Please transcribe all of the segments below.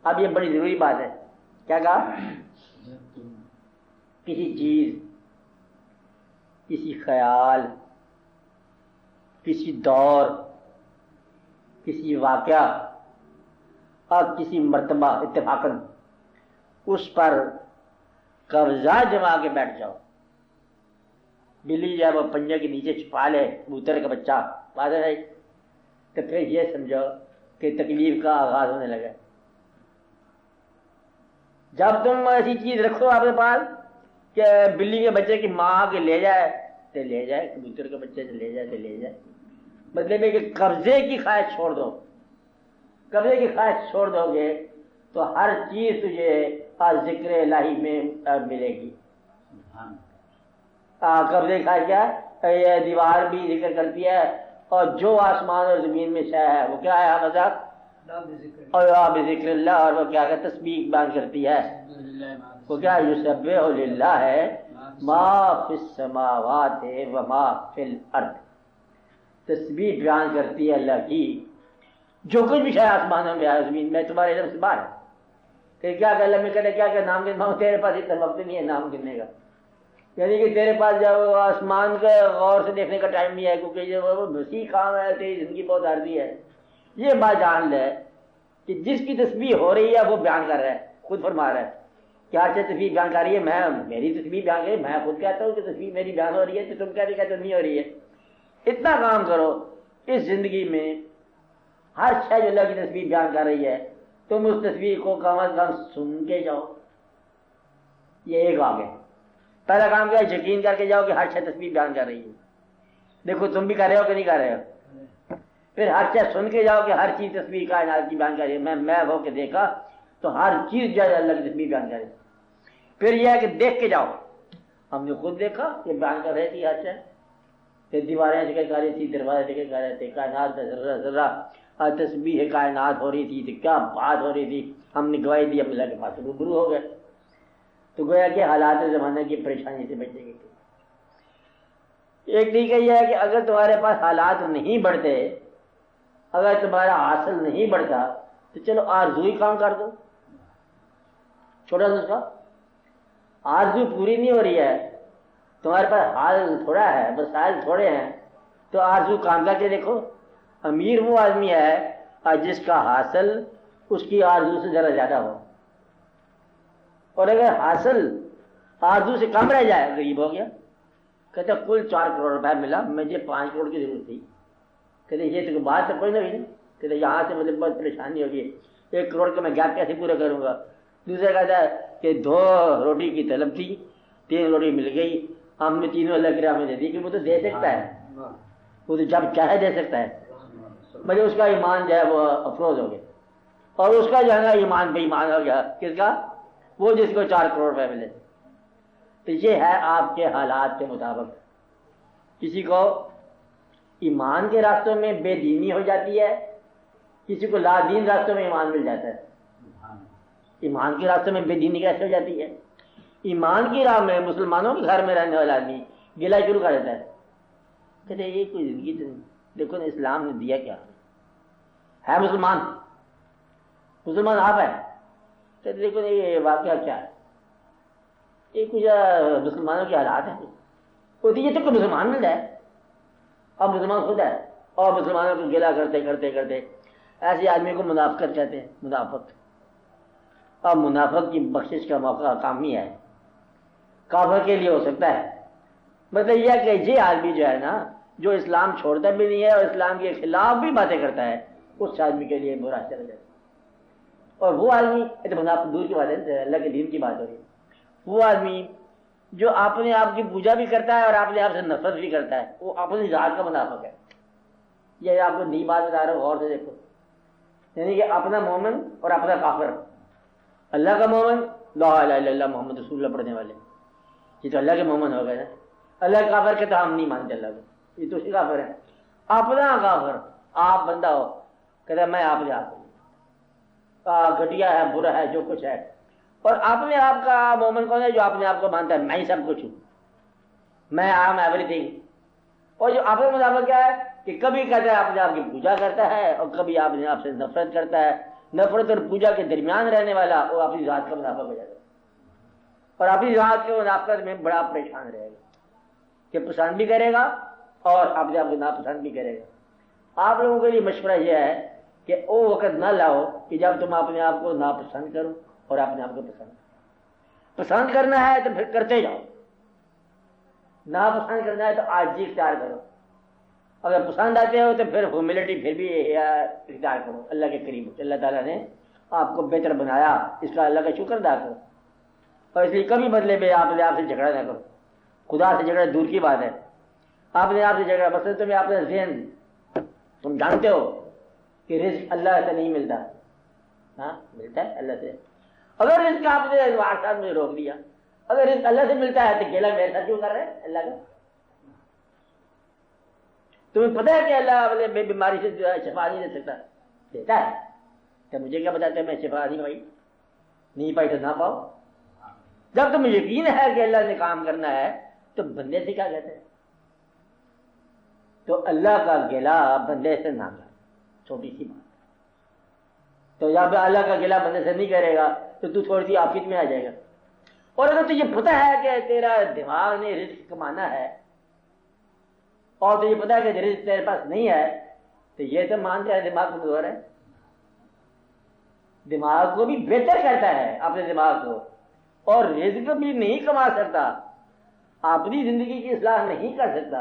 اب یہ بڑی ضروری بات ہے، کیا کہا؟ کسی چیز، کسی خیال، کسی دور، کسی واقعہ اور کسی مرتبہ اتفاقاً اس پر قبضہ جما کے بیٹھ جاؤ، بلی جائے وہ پنجے کے نیچے چھپا لے کبوتر کا بچہ، بات ہے، تو پھر یہ سمجھو کہ تکلیف کا آغاز ہونے لگا۔ جب تم ایسی چیز رکھو آپ کے پاس کہ بلی کے بچے کی ماں کے لے جائے تو لے جائے، کبوتر کے بچے سے لے جائے تو لے جائے، مطلب ہے کہ قبضے کی خواہش چھوڑ دو، قبضے کی خواہش چھوڑ دو گے تو ہر چیز تجھے ذکر الہی میں ملے گی۔ قبضے کی خواہش کیا ہے؟ یہ دیوار بھی ذکر کرتی ہے، اور جو آسمان اور زمین میں شے ہے وہ کیا ہے؟ مذہب اور بذکر اللہ، اور وہ کیا ہے؟ تسبیح بیان کرتی ہے، وہ کیا یسبح للہ ہے ما فی السماوات و ما فی الارض، تسبیح بیان کرتی ہے اللہ کی جو کچھ بھی ہے آسمانوں میں ہے زمین میں، تمہارے علم سے باہر ہے۔ کہ کیا کہ اللہ میں کہتے کیا کہ نام گننا، تیرے پاس اتنا وقت نہیں ہے نام گننے کا، یعنی کہ تیرے پاس جب آسمان کا غور سے دیکھنے کا ٹائم نہیں ہے، کیونکہ یہ وسیع کام ہے، تیری زندگی بہت عارضی ہے۔ یہ بات جان لے کہ جس کی تسبیح ہو رہی ہے وہ بیان کر رہا ہے، خود فرما رہا ہے کیا تسبیح بیان کر رہی ہے، میں میری تسبیح بیان کر رہی ہے، میں خود کہتا ہوں کہ تسبیح میری بیان ہو رہی ہے، تو تم کہتے کہ نہیں ہو رہی ہے۔ اتنا کام کرو اس زندگی میں، ہر شے جو اللہ کی تسبیح بیان کر رہی ہے تم اس تسبیح کو کم از کم سن کے جاؤ، یہ ایک آگے پہلا کام کیا ہے؟ یقین کر کے جاؤ کہ ہر شے تسبیح بیان کر رہی ہے۔ دیکھو تم بھی کر رہے ہو کہ نہیں کر رہے ہو، پھر ہر شے سن کے جاؤ کہ ہر چیز تسبیح کائنات کی بیان کر رہی ہے۔ میں ہو کے دیکھا تو ہر چیز جو ہے اللہ کی تسبیح بیان کر رہی ہے۔ پھر یہ ہے کہ دیکھ کے جاؤ، ہم نے خود دیکھا کہ بیان کر رہی تھی ہر شے، پھر دیواریں ذکر کر رہی تھی، دروازے ذکر کر رہے تھے، کائنات کا ذرہ ذرہ تسبیح کائنات ہو رہی تھی، تو کیا بات ہو رہی تھی، ہم نے گواہی دی، ہم اللہ کے پاس روبرو ہو گئے۔ تو گویا کہ حالات زمانے کی پریشانی سے بچے گی۔ ایک طریقہ یہ ہے کہ اگر تمہارے پاس حالات نہیں بڑھتے، اگر تمہارا حاصل نہیں بڑھتا تو چلو آرزو ہی کام کر دو، چھوٹا سا اس کا آرزو پوری نہیں ہو رہی ہے، تمہارے پاس حال تھوڑا ہے، وسائل تھوڑے ہیں، تو آرزو کام کر کے دیکھو۔ امیر وہ آدمی ہے جس کا حاصل اس کی آرزو سے ذرا زیادہ ہو، اور اگر حاصل آرزو سے کم رہ جائے غریب ہو گیا۔ کہتے کل 4 کروڑ روپے ملا، مجھے 5 کروڑ کی ضرورت تھی۔ کہتے یہ تو بات تو کوئی نہیں، کہتے یہاں سے مجھے بہت پریشانی ہوگی، 1 کروڑ کا میں گیپ کیسے پورا کروں گا۔ دوسرا کہتا ہے کہ 2 روٹی کی طلب تھی، 3 روٹی مل گئی، ہم نے تینوں اللہ کی راہ میں دے دی، کہ وہ تو دے سکتا ہے، وہ تو جب چاہے دے سکتا ہے، مجھے اس کا ایمان جو ہے وہ افروز ہو گیا، اور اس کا جو ہے نا ایمان بے ایمان ہو گیا۔ کس کا؟ وہ جس کو 4 کروڑ روپے ملے۔ تو یہ ہے آپ کے حالات کے مطابق، کسی کو ایمان کے راستوں میں بے دینی ہو جاتی ہے، کسی کو لا دین راستوں میں ایمان مل جاتا ہے۔ ایمان کے راستوں میں بے دینی کیسے ہو جاتی ہے؟ ایمان کی راہ میں مسلمانوں کے گھر میں رہنے والا آدمی گلا شروع کر دیتا ہے، کہتے یہ کوئی زندگی تو نہیں، دیکھو نا اسلام نے دیا کیا ہے، مسلمان مسلمان آپ ہیں، کہتے دیکھو نا یہ واقعہ کیا ہے، یہ کچھ مسلمانوں کے حالات ہیں، ہوتی یہ تو کوئی مسلمان مل جائے، اب مسلمان خود ہے، اور مسلمانوں کو گلا کرتے کرتے کرتے ایسے آدمی کو منافقت کہتے ہیں، منافق۔ اب منافق کی بخشش کا موقع کام ہی ہے، کافر کے لیے ہو سکتا ہے، مطلب یہ کہ یہ آدمی جو ہے نا، جو اسلام چھوڑتا بھی نہیں ہے اور اسلام کے خلاف بھی باتیں کرتا ہے، اس آدمی کے لیے برا چلا جاتا ہے۔ اور وہ آدمی، منافق دور کی بات ہے، اللہ کے دین کی بات ہو رہی ہے، وہ آدمی جو اپنے آپ کی پوجا بھی کرتا ہے اور اپنے آپ سے نفرت بھی کرتا ہے، وہ اپنی ذات کا منافق ہے۔ یہ آپ کو نئی بات بتا رہا ہوں، غور سے دیکھو، یعنی کہ اپنا مومن اور اپنا کافر۔ اللہ کا مومن لا الہ الا اللہ محمد رسول اللہ پڑھنے والے، یہ تو اللہ کے مومن ہو گئے نا۔ اللہ کا کافر کہتا ہم نہیں مانتے اللہ کو، یہ تو اسی کافر ہے۔ اپنا کافر، آپ بندہ ہو، کہتا میں آپ کے ہاتھ گھٹیا ہے، برا ہے، جو کچھ ہے۔ اور اپنے آپ کا مومن کون ہے؟ جو اپنے آپ کو مانتا ہے میں ہی سب کچھ ہوں، میں آئی ایم ایوری تھنگ۔ اور جو اپنے مطابق کیا ہے کہ کبھی کہتا ہے اپنے آپ کی پوجا کرتا ہے، اور کبھی اپنے آپ سے نفرت کرتا ہے، نفرت اور پوجا کے درمیان رہنے والا وہ اپنی ذات کا منافق ہو جائے گا، اور اپنی ذات کے منافقت میں بڑا پریشان رہے گا کہ پسند بھی کرے گا اور اپنے آپ کو ناپسند بھی کرے گا۔ آپ لوگوں کے لیے مشورہ یہ ہے کہ وہ وقت نہ لاؤ کہ جب تم اپنے آپ کو ناپسند کرو اور اپنے آپ کو پسند کرنا ہے تو پھر کرتے جاؤ، ناپسند کرنا ہے تو عاجزی اختیار کرو، اگر پسند آتے ہو تو پھر ہیوملٹی پھر بھی اختیار کرو، اللہ کے قریب ہو۔ اللہ تعالیٰ نے آپ کو بہتر بنایا، اس کا اللہ کا شکر ادا کرو، اور اس لیے کبھی بدلے میں آپ نے آپ سے جھگڑا نہ کرو۔ خدا سے جھگڑا دور کی بات ہے، آپ نے آپ سے جھگڑا مثلا تمہیں آپ نے ذہن تم جانتے ہو کہ رزق اللہ سے نہیں ملتا، ہاں ملتا ہے اللہ سے، اگر رزق آپ نے آسان میں روک دیا، اگر رزق اللہ سے ملتا ہے تو گیلا میرے ساتھ کیوں کر رہے ہیں اللہ کا؟ تمہیں پتہ ہے کہ اللہ اپنے بیماری سے شفا نہیں دے سکتا، دیتا ہے، کہ مجھے کیا بتاتے ہیں میں شفا نہیں پائی تو نہ پاؤ۔ جب تمہیں یقین ہے کہ اللہ نے کام کرنا ہے تو بندے سے کیا کہتے ہیں؟ تو اللہ کا گلا بندے سے نہ کر، چھوٹی سی بات۔ تو جب اللہ کا گلا بندے سے نہیں کرے گا تو تھوڑی سی آفت میں آ جائے گا۔ اور اگر تجھے پتہ ہے کہ تیرا دماغ نے رزق کمانا ہے اور تجھے پتہ ہے کہ رزق تیرے پاس نہیں ہے تو یہ تو مانتے ہیں دماغ کمزور ہے، دماغ کو بھی بہتر کرتا ہے اپنے دماغ کو، اور رزق بھی نہیں کما سکتا، اپنی زندگی کی اصلاح نہیں کر سکتا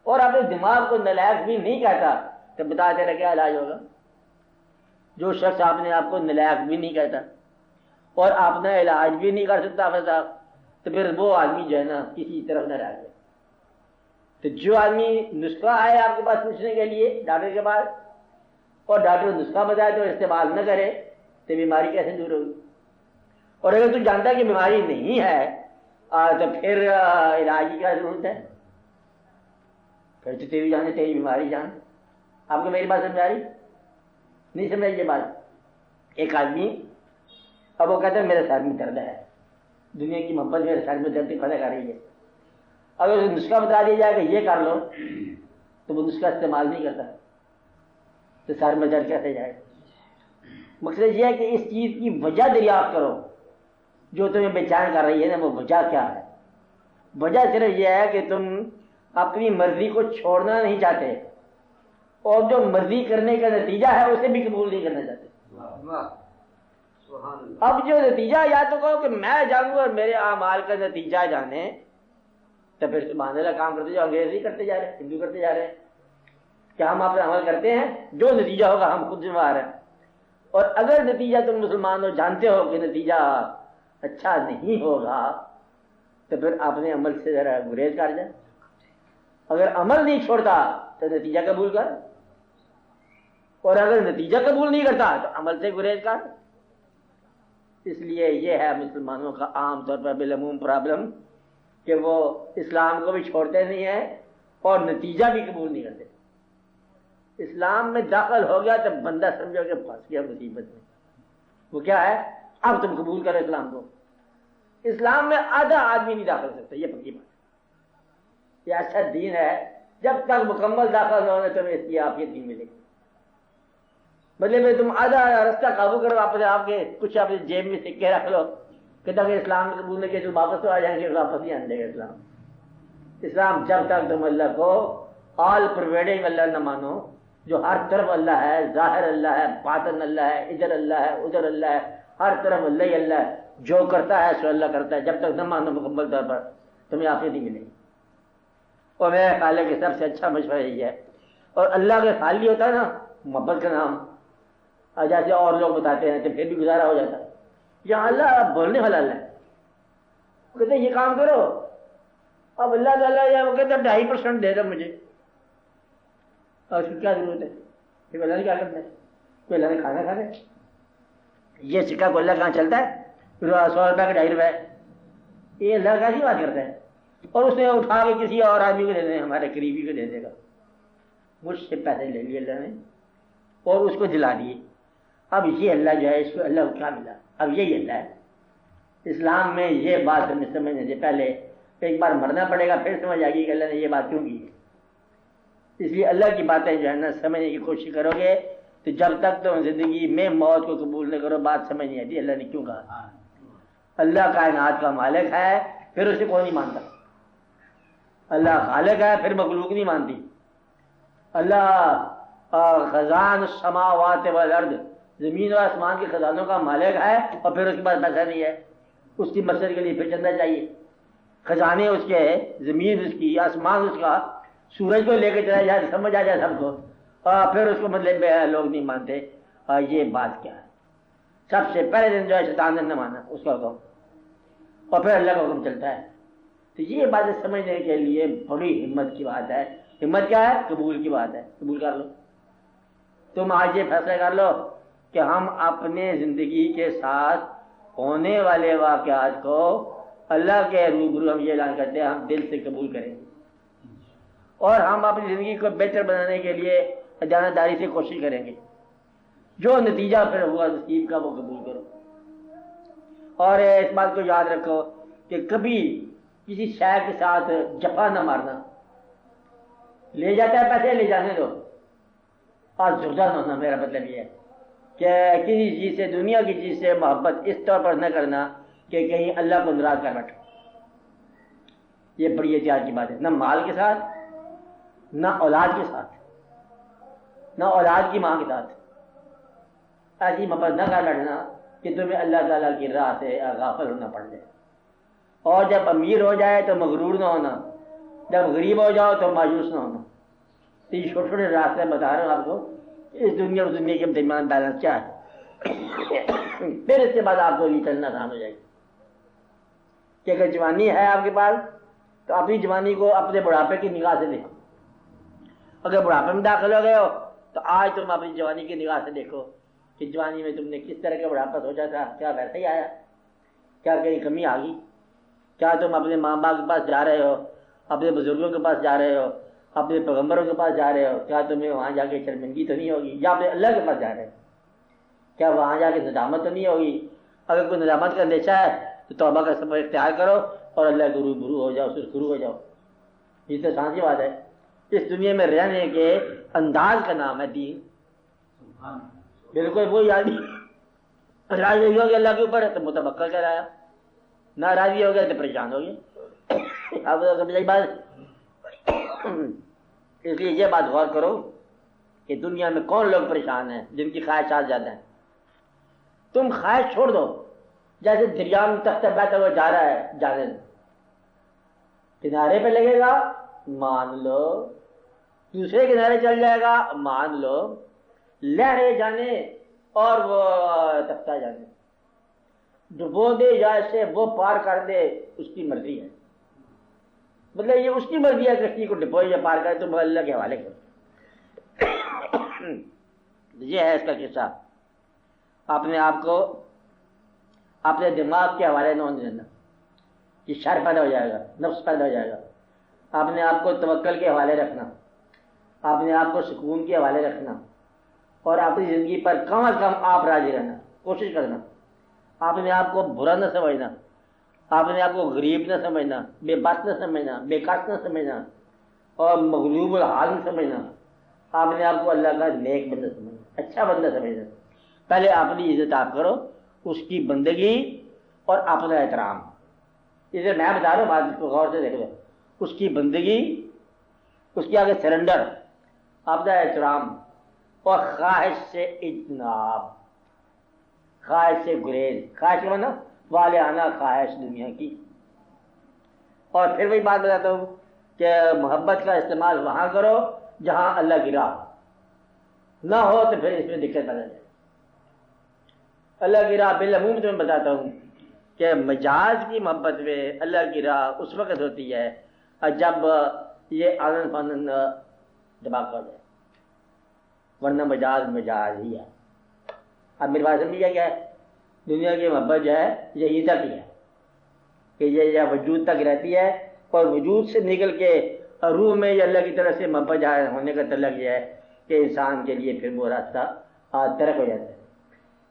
اور اپنے دماغ کو نالائق بھی نہیں کہتا، تو بتا تیرا کیا علاج ہوگا؟ جو شخص اپنے آپ کو نالائق بھی نہیں کہتا اور اپنا علاج بھی نہیں کر سکتا تو پھر وہ آدمی جو ہے نا کسی طرف نہ رہ گیا۔ تو جو آدمی نسخہ آئے آپ کے پاس پوچھنے کے لیے ڈاکٹر کے پاس اور ڈاکٹر نسخہ بتائے تو استعمال نہ کرے تو بیماری کیسے دور ہوگی؟ اور اگر تو جانتا ہے کہ بیماری نہیں ہے تو پھر علاج کی کیا ضرورت ہے؟ پھر تو تیری جان ہے تیری بیماری جان۔ آپ کو میری بات سمجھ آ رہی؟ نہیں سمجھ یہ بات؟ ایک آدمی اب وہ کہتا ہے میرے سر میں درد ہے، دنیا کی محبت میرے سر میں درد پیدا کر رہی ہے، اگر اسے نسخہ بتا دیا جائے کہ یہ کر لو تو وہ نسخہ استعمال نہیں کرتا تو سر میں درد کیسے جائے؟ مقصد یہ ہے کہ اس چیز کی وجہ دریافت کرو جو تمہیں بے چین کر رہی ہے نا، وہ وجہ کیا ہے؟ وجہ صرف یہ ہے کہ تم اپنی مرضی کو چھوڑنا نہیں چاہتے اور جو مرضی کرنے کا نتیجہ ہے اسے بھی قبول نہیں کرنا چاہتے۔ اب جو نتیجہ یا تو کہو کہ میں جانوں اور میرے اعمال کا نتیجہ جانے تو پھر سبحان اللہ کام کرتے جاؤ، انگریزی کرتے جا رہے ہیں، ہندو کرتے جا رہے ہیں، کیا ہم آپ سے عمل کرتے ہیں؟ جو نتیجہ ہوگا ہم خود ذمہ دار ہیں۔ اور اگر نتیجہ تم مسلمان ہو جانتے ہو کہ نتیجہ اچھا نہیں ہوگا تو پھر اپنے عمل سے ذرا گریز کر جائے، اگر عمل نہیں چھوڑتا تو نتیجہ قبول کر، اور اگر نتیجہ قبول نہیں کرتا تو عمل سے گریز کر۔ اس لیے یہ ہے مسلمانوں کا عام طور پر بالعموم پرابلم کہ وہ اسلام کو بھی چھوڑتے نہیں ہیں اور نتیجہ بھی قبول نہیں کرتے۔ اسلام میں داخل ہو گیا تو بندہ سمجھو کہ پھنس گیا مصیبت میں۔ وہ کیا ہے؟ اب تم قبول کرو اسلام کو۔ اسلام میں آدھا آدمی نہیں داخل ہو سکتا، یہ پکی بات ہے۔ یہ اچھا دین ہے، جب تک مکمل داخل نہ ہونے تمہیں اس کی عافیت نہیں ملے گی۔ مطلب میں تم آدھا رستہ قابو کرو اپنے آپ کے، کچھ اپنے جیب میں سکے رکھ لو کہ اگر اسلام قبول نہیں کیا تو واپس تو آ جائیں گے، واپس نہیں آنے گا اسلام۔ اسلام جب تک تم اللہ کو آل پرووائڈنگ اللہ نہ مانو، جو ہر طرف اللہ ہے، ظاہر اللہ ہے، باطن اللہ ہے، ادھر اللہ ہے، ادھر اللہ ہے، ہر طرف اللہ ہی اللہ ہے، جو کرتا ہے سو اللہ کرتا ہے، جب تک نہ مانو مکمل طور پر تمہیں عافیت نہیں ملے گی۔ اور میرے خیال ہے کہ سب سے اچھا مشورہ یہی ہے۔ اور اللہ کے خالی ہوتا ہے نا محبت کا نام، جیسے اور لوگ بتاتے ہیں تو پھر بھی گزارا ہو جاتا ہے، یہاں اللہ بولنے والا اللہ ہے، وہ کہتے ہیں یہ کام کرو، اب اللہ تعالیٰ یا وہ کہتے ہیں 2.5% دے دو مجھے، اور اس کی کیا ضرورت ہے؟ پھر اللہ نے کیا کرنا ہے؟ کوئی اللہ نے کھانا کھانا ہے؟ یہ سکہ کو اللہ کہاں چلتا ہے؟ 100 روپے کا 2.5 روپے، یہ اللہ کیسی بات کرتا ہے؟ اور اس نے اٹھا کے کسی اور آدمی کو دے دیں، ہمارے قریبی کو دے دے گا۔ مجھ سے پیسے لے لیے اللہ نے اور اس کو دلا دیے، اب یہ اللہ جو ہے اس کو اللہ کو کیا ملا؟ اب یہی اللہ ہے۔ اسلام میں یہ بات ہمیں سمجھنے سے پہلے ایک بار مرنا پڑے گا، پھر سمجھ آئے گی کہ اللہ نے یہ بات کیوں کی ہے۔ اس لیے اللہ کی باتیں جو ہے نا سمجھنے کی کوشش کرو گے تو جب تک تم زندگی میں موت کو قبول نہ کرو بات سمجھ نہیں آتی اللہ نے کیوں کہا. اللہ کائنات کا مالک ہے پھر اسے کوئی نہیں مانتا. اللہ خالق ہے پھر مخلوق نہیں مانتی. اللہ خزان السماوات والارض زمین اور آسمان کے خزانوں کا مالک ہے اور پھر اس کے پاس پیسہ نہیں ہے. اس کی مسجد کے لیے پھر چندہ چاہیے. خزانے اس کے زمین اس کی آسمان اس کا. سورج کو لے کے چلا جائے سمجھ آ جائے سب کو اور پھر اس کو مطلب لوگ نہیں مانتے. یہ بات کیا ہے؟ سب سے پہلے دن جو ہے شیطان نے نہ مانا اس کا حکم اور پھر اللہ کا حکم چلتا ہے. تو یہ باتیں سمجھنے کے لیے بڑی ہمت کی بات ہے. ہمت کیا ہے؟ قبول کی بات ہے. قبول کر لو. تم آج یہ فیصلہ کر لو کہ ہم اپنے زندگی کے ساتھ ہونے والے واقعات کو اللہ کے روبرو ہم یہ اعلان کرتے ہیں ہم دل سے قبول کریں گے اور ہم اپنی زندگی کو بہتر بنانے کے لیے جانبداری سے کوشش کریں گے. جو نتیجہ پھر ہوا نصیب کا وہ قبول کرو. اور اس بات کو یاد رکھو کہ کبھی کسی شے کے ساتھ جفا نہ مارنا. لے جاتا ہے پیسے لے جانے دو اور زردہ نہ ہونا. میرا مطلب یہ ہے کہ کسی چیز سے دنیا کی چیز سے محبت اس طور پر نہ کرنا کہ کہیں اللہ کو ناراض کر بیٹھو. یہ بڑی احتیاط کی بات ہے. نہ مال کے ساتھ نہ اولاد کے ساتھ نہ اولاد کی ماں کے ساتھ ایسی محبت نہ کر بیٹھنا کہ تمہیں اللہ تعالیٰ کی راہ سے غافل ہونا پڑ جائے. اور جب امیر ہو جائے تو مغرور نہ ہونا. جب غریب ہو جاؤ تو مایوس نہ ہونا. تو یہ چھوٹے چھوٹے راستے بتا رہا ہوں آپ کو. اس دنیا اور دنیا کے درمیان بیلنس کیا ہے. پھر اس کے بعد آپ کو یہ چلنا آسان ہو جائے گی کہ اگر جوانی ہے آپ کے پاس تو اپنی جوانی کو اپنے بڑھاپے کی نگاہ سے دیکھو. اگر بڑھاپے میں داخل ہو گئے ہو تو آج تم اپنی جوانی کی نگاہ سے دیکھو کہ جوانی میں تم نے کس طرح کا بڑھاپا سوچا تھا. کیا ویسا ہی آیا؟ کیا کہیں کمی آ گئی؟ کیا تم اپنے ماں باپ کے پاس جا رہے ہو, اپنے بزرگوں کے پاس جا رہے ہو, اپنے پیغمبروں کے پاس جا رہے ہو؟ کیا تمہیں وہاں جا کے شرمندگی تو نہیں ہوگی؟ یا اپنے اللہ کے پاس جا رہے ہو, کیا وہاں جا کے ندامت تو نہیں ہوگی؟ اگر کوئی ندامت کا اندیشہ ہے تو توبہ کا سفر اختیار کرو اور اللہ کے روبرو ہو جاؤ, شروع ہو جاؤ. یہ تو سانسی بات ہے. اس دنیا میں رہنے کے انداز کا نام ہے دین. بالکل وہی آدمی راضی ہو گیا اللہ کے اوپر تو متبکر کرایا, ناراضی ہو گیا تو پریشان ہو گیا. اب بات اس لیے یہ بات غور کرو کہ دنیا میں کون لوگ پریشان ہیں جن کی خواہشات زیادہ ہیں. تم خواہش چھوڑ دو. جیسے دریا میں تختہ بہتا ہوا جا رہا ہے, جانے دو. کنارے پہ لگے گا مان لو, دوسرے کنارے چل جائے گا مان لو, لہریں جانے اور وہ تختہ جانے, ڈبو دے یا اسے وہ پار کر دے اس کی مرضی ہے. مطلب یہ اس کی مرضی ہے کشتی کو ڈبو یا پار کرے تو اللہ کے حوالے کرو. یہ ہے اس کا قصہ. اپنے آپ کو اپنے دماغ کے حوالے نہ ہونے دینا. یہ شر پیدا ہو جائے گا, نفس پیدا ہو جائے گا. اپنے آپ کو توکل کے حوالے رکھنا, اپنے آپ کو سکون کے حوالے رکھنا اور اپنی زندگی پر کم از کم آپ راضی رہنا, کوشش کرنا. اپنے آپ کو برا نہ سمجھنا, اپنے آپ کو غریب نہ سمجھنا, بے بس نہ سمجھنا, بے کس نہ سمجھنا اور مغلوب الحال نہ سمجھنا. اپنے آپ کو اللہ کا نیک بندہ سمجھنا, اچھا بندہ سمجھنا. پہلے اپنی عزت آپ کرو, اس کی بندگی اور اپنا احترام. اسے میں بتا رہا ہوں, بات کو غور سے دیکھ لو. اس کی بندگی, اس کے آگے سرنڈر, اپنا احترام اور خواہش سے اجتناب, خواہش سے گریز. خواہش کا مطلب والہانہ خواہش دنیا کی. اور پھر وہی بات بتاتا ہوں کہ محبت کا استعمال وہاں کرو جہاں اللہ کی راہ نہ ہو تو پھر اس میں دقت پیدا جائے. اللہ کی راہ بالعموم تمہیں بتاتا ہوں کہ مجاز کی محبت میں اللہ کی راہ اس وقت ہوتی ہے جب یہ آنند فانند دماغ ہو جائے, ورنہ مجاز مجاز ہی ہے. اب میری بات سمجھ گیا کیا ہے؟ دنیا کی محبت جو ہے یہی تک ہی ہے کہ یہ وجود تک رہتی ہے اور وجود سے نکل کے روح میں یہ اللہ کی طرف سے محبت ظاہر ہونے کا تعلق یہ ہے کہ انسان کے لیے پھر وہ راستہ ترک ہو جاتا ہے.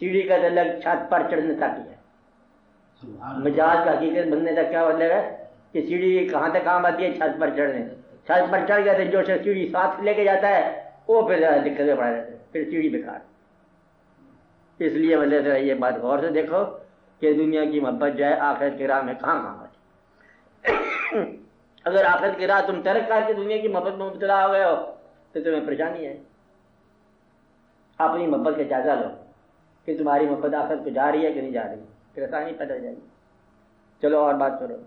سیڑھی کا تعلق چھت پر چڑھنے تک ہی ہے. مجاز کا حقیقت بننے تک کیا مطلب ہے کہ سیڑھی کہاں تک کام آتی ہے؟ چھت پر چڑھنے. چھت پر چڑھ گیا تو جو شخص سیڑھی ساتھ لے کے جاتا ہے وہ پھر دقت میں پڑا رہتا ہے. پھر سیڑھی بیکار. اس لیے وجہ سے یہ بات غور سے دیکھو کہ دنیا کی محبت جو ہے آخرت کی راہ میں کہاں ہوتی. اگر آخرت کی راہ تم ترک کر کے دنیا کی محبت میں مبتلا ہو گئے ہو تو تمہیں پریشانی ہے. اپنی محبت کا جائزہ لو کہ تمہاری محبت آخرت کو جا رہی ہے کہ نہیں جا رہی, پھر آسانی پیدا ہو جائے گی. چلو اور بات کرو.